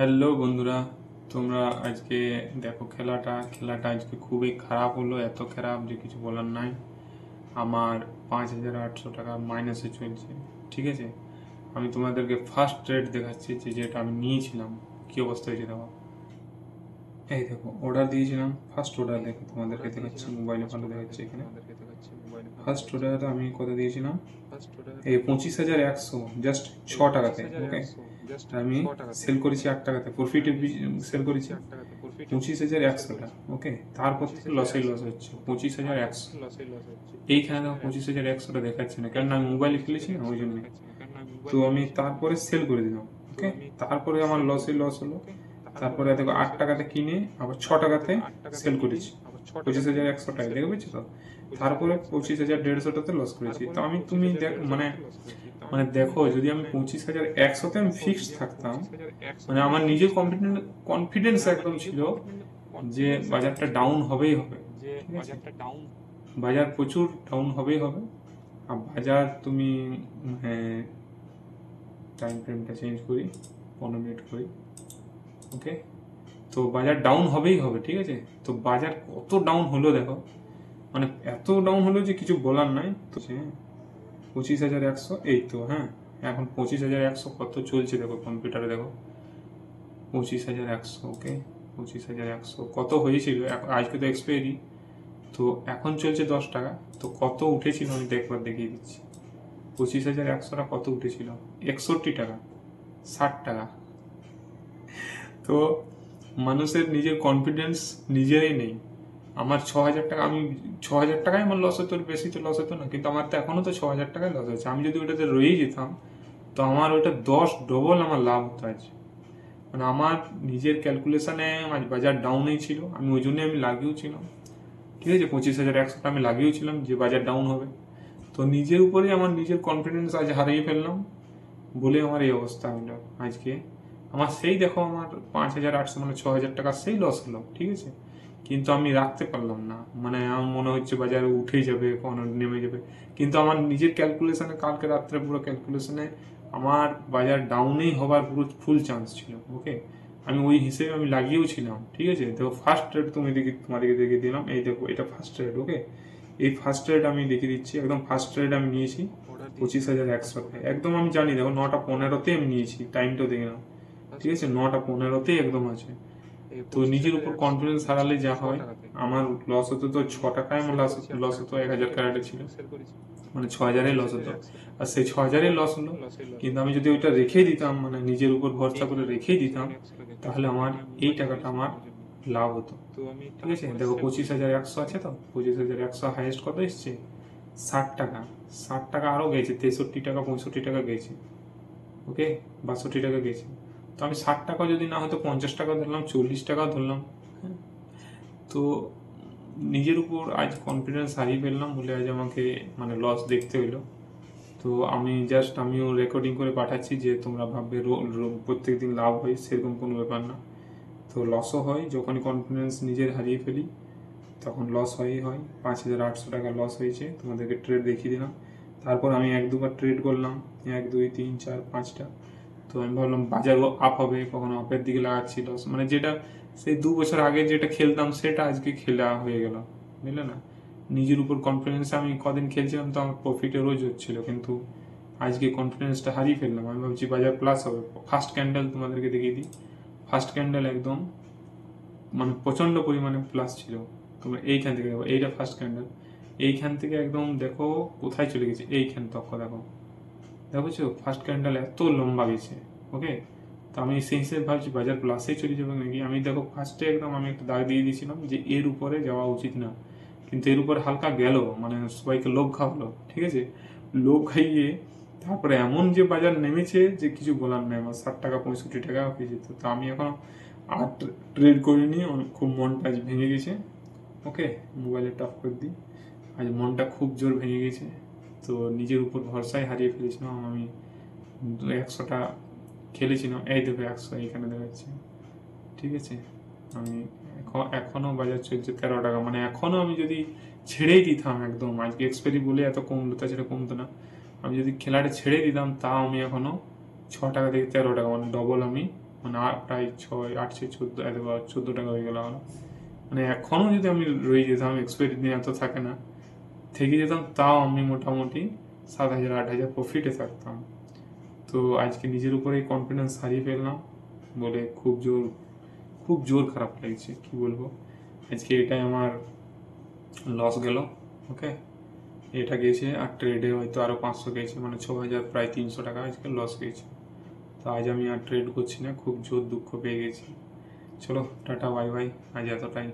Hello বন্ধুরা, তোমরা আজকে দেখো খেলাটা আজকে খুবই খারাপ হলো, এত খারাপ যে কিছু বলার নাই। আমার 5,800 টাকা মাইনাসে চলছে। ঠিক আছে, আমি তোমাদেরকে ফার্স্ট রেট দেখাচ্ছি যেটা আমি নিয়েছিলাম কি অবস্থা হয়েছে দেখো। এই দেখো, অর্ডার দিয়েছিলাম, ফার্স্ট অর্ডার দেখো তোমাদেরকে দেখাচ্ছি, মোবাইলে ভালো দেখাচ্ছে এখানে। ফার্স্ট অর্ডার আমি কত দিয়েছিলাম, এই 25,100, জাস্ট 6 টাকাতে। ওকে, আমি সেল করেছি 8 টাকাতে, প্রফিটে সেল করেছি 25,100টা। ওকে, তারপর থেকে লস হচ্ছে 25,100। এইখানে দেখো 25,100টা দেখাচ্ছে না, কারণ আমি মোবাইলে খেলেছি না, ওই জন্য। তো আমি তারপরে সেল করে দিলাম। ওকে, তারপরে আমার লস হলো। তারপরে দেখো 8 টাকাতে কিনে আবার 6 টাকাতে সেল করেছি 25,100 টাকা, দেখে পেয়েছো তো। তারপরে 25,150টাতে লস করেছি। তো তুমি মানে মানে দেখো, যদি আমি 25,100তে আমি ফিক্সড থাকতাম, মানে আমার নিজের কনফিডেন্স একদম ছিল যে বাজারটা ডাউন হবেই হবে। ঠিক আছে, বাজার প্রচুর ডাউন হবেই হবে। আর বাজার তুমি টাইম ফ্রেমটা চেঞ্জ করি, 15 মিনিট করি। ওকে, তো বাজার ডাউন হবেই হবে। ঠিক আছে, তো বাজার কত ডাউন হলো দেখো, মানে এত ডাউন হলো যে কিছু বলার নাই। তো 25,100, এই তো। হ্যাঁ, এখন 25,100 কত চলছে দেখো, কম্পিউটারে দেখো 25,100। ওকে, 25,100 কত হয়েছিল, আজকে তো এক্সপায়ারি। তো এখন চলছে 10 টাকা। তো কত উঠেছিল আমি একবার দেখিয়ে দিচ্ছি। 25,100টা কত উঠেছিল, 61 টাকা, 60 টাকা। তো মানুষের নিজের কনফিডেন্স নিজেরই নেই। আমার 6,000 টাকা, আমি 6,000 টাকায় আমার লস হতো, বেশি তো লস হতো না, কিন্তু আমার তো এখনো তো 6,000 টাকায় লস হচ্ছে। আমি যদি ওটাতে রয়েই যেতাম, তো আমার ওটা 10 ডবল আমার লাভ হতো আজ। মানে আমার নিজের ক্যালকুলেশনে আজ বাজার ডাউনেই ছিল, আমি ওই জন্যই আমি লাগিয়েছিলাম। ঠিক আছে, 25,100টা আমি লাগিয়েছিলাম যে বাজার ডাউন হবে। তো নিজের উপরেই আমার নিজের কনফিডেন্স আজ হারিয়ে ফেললাম বলে আমার এই অবস্থা হলো আজকে। আমার সেই দেখো, আমার 5,800 মানে 6,000 টাকা সেই লস হলো। ঠিক আছে, কিন্তু আমি রাখতে পারলাম না, মানে আমার মনে হচ্ছে বাজারে উঠেই যাবে, কখনো নেমে যাবে। কিন্তু আমার নিজের ক্যালকুলেশনে, কালকে রাত্রে পুরো ক্যালকুলেশনে আমার বাজার ডাউনেই হবার পুরো ফুল চান্স ছিল। ওকে, আমি ওই হিসেবে আমি লাগিয়েও ছিলাম। ঠিক আছে, দেখো ফার্স্ট ট্রেড তোমাদেরকে দেখিয়ে দিলাম। এই দেখো, এটা ফার্স্ট ট্রেড। ওকে, এই ফার্স্ট ট্রেড আমি দেখিয়ে দিচ্ছি, একদম ফার্স্ট ট্রেড আমি নিয়েছি 25,100। একদম আমি জানি, দেখো 9টা 15তে আমি নিয়েছি, টাইমটাও দেখে নাও। ঠিক আছে, 9টা 15তেই একদম আছে। তো নিজের উপর কনফিডেন্স হারালে যা হয়, আমার লস হতো তো 6 টাকায়, আমার লস হতো 1,000 ক্যারেটে ছিল, মানে 6,000-এর লস হতো। আর সেই 6,000-এর লস হলো, কিন্তু আমি যদি ওইটা রেখেই দিতাম, মানে নিজের উপর ভরসা করে রেখেই দিতাম, তাহলে আমার এই টাকাটা আমার লাভ হতো। ঠিক আছে, দেখো 25,100 আছে, তো 25,100 হাইয়েস্ট কত এসছে, 60 টাকা। 60 টাকা আরও গেছে, 63 টাকা 65 টাকা গেছে। ওকে, 62 টাকা গেছে। তো আমি 60 টাকা যদি না হয়তো 50 টাকা ধরলাম, 40 টাকা ধরলাম। হ্যাঁ, তো নিজের উপর আজ কনফিডেন্স হারিয়ে ফেললাম বলে আজ আমাকে মানে লস দেখতে হইলো। তো আমিও রেকর্ডিং করে পাঠাচ্ছি, যে তোমরা ভাববে প্রত্যেক দিন লাভ হয়, সেরকম কোনো ব্যাপার না। তো লসও হয়, যখনই কনফিডেন্স নিজের হারিয়ে ফেলি তখন লস হয়ই হয়। 5,800 টাকা লস হয়েছে, তোমাদেরকে ট্রেড দেখিয়ে দিলাম। তারপর আমি 1-2বার ট্রেড করলাম, 1 2 3 4 5টা। তো আমি ভাবলাম বাজারও আপ হবে, কখনো আপের দিকে লাগাচ্ছি, লস মানে যেটা সেই 2 বছর আগে যেটা খেলতাম সেটা আজকে খেলা হয়ে গেল, বুঝলে না। নিজের উপর কনফিডেন্স, আমি কদিন খেলছিলাম তো আমার প্রফিটে রোজ হচ্ছিল, কিন্তু আজকে কনফিডেন্সটা হারিয়ে ফেললাম। আমি ভাবছি বাজার প্লাস হবে। ফার্স্ট ক্যান্ডেল তোমাদেরকে দেখিয়ে দিই, ফার্স্ট ক্যান্ডেল একদম মানে প্রচন্ড পরিমাণে প্লাস ছিল। তোমরা এইখান থেকে দেখো, এইটা ফার্স্ট ক্যান্ডেল, এইখান থেকে একদম দেখো কোথায় চলে গেছে, এইখান তক্ক দেখো, দেখছো ফার্স্ট ক্যান্ডেল এত লম্বা গেছে। ওকে, তো আমি সেই হিসেবে ভাবছি বাজার প্লাসে চলে যাবে নাকি। আমি দেখো ফার্স্টে একদম আমি একটা দাগ দিয়ে দিয়েছিলাম যে এর উপরে যাওয়া উচিত না, কিন্তু এর উপরে হালকা গেল, মানে সবাইকে লোভ খাওয়ালো। ঠিক আছে, লোভ খাইয়ে তারপরে এমন যে বাজার নেমেছে যে কিছু বলার নেই, আমার 60 টাকা 65 টাকা হয়ে যেত। তো আমি এখন আর ট্রেড করিনি, খুব মনটা আজ ভেঙে গেছে। ওকে, মোবাইলে টপ করে দিই, আজ মনটা খুব জোর ভেঙে গেছে। তো নিজের উপর ভরসাই হারিয়ে ফেলেছিলাম আমি। 100টা খেলেছিলাম, এই দেখো 100 এখানে দেখাচ্ছে। ঠিক আছে, আমি এখনো বাজার চলছে 13 টাকা, মানে এখনো আমি যদি ছেড়েই দিতাম একদম, আজকে এক্সপায়ারি বলে এত কমলো, তাছাড়া কমতো না। আমি যদি খেলাটা ছেড়ে দিতাম তাও আমি এখনো 6 টাকা থেকে 13 টাকা, মানে ডবল আমি মানে প্রায় 6 8 14 এত 14 টাকা হয়ে গেল আমার। মানে এখনও যদি আমি রয়ে যেতাম, এক্সপায়ারি দিন এত থাকে না, থেকে যেতাম, তাও আমি মোটামুটি 7,000 8,000 প্রফিটে থাকতাম। তো আজকে নিজের উপরেই কনফিডেন্স হারিয়ে ফেললাম বলে খুব জোর খারাপ লাগছে, কি বলবো। আজকে এটাই আমার লস গেল। ওকে, এটা গেছে, আর ট্রেডে হয়তো আরও 500 গেছে, মানে 6,000 প্রায় 300 টাকা আজকে লস গেছে। তো আজ আমি আর ট্রেড করছি না, খুব জোর দুঃখ পেয়ে গেছি। চলো টাটা বাই বাই, আজ এতটাই।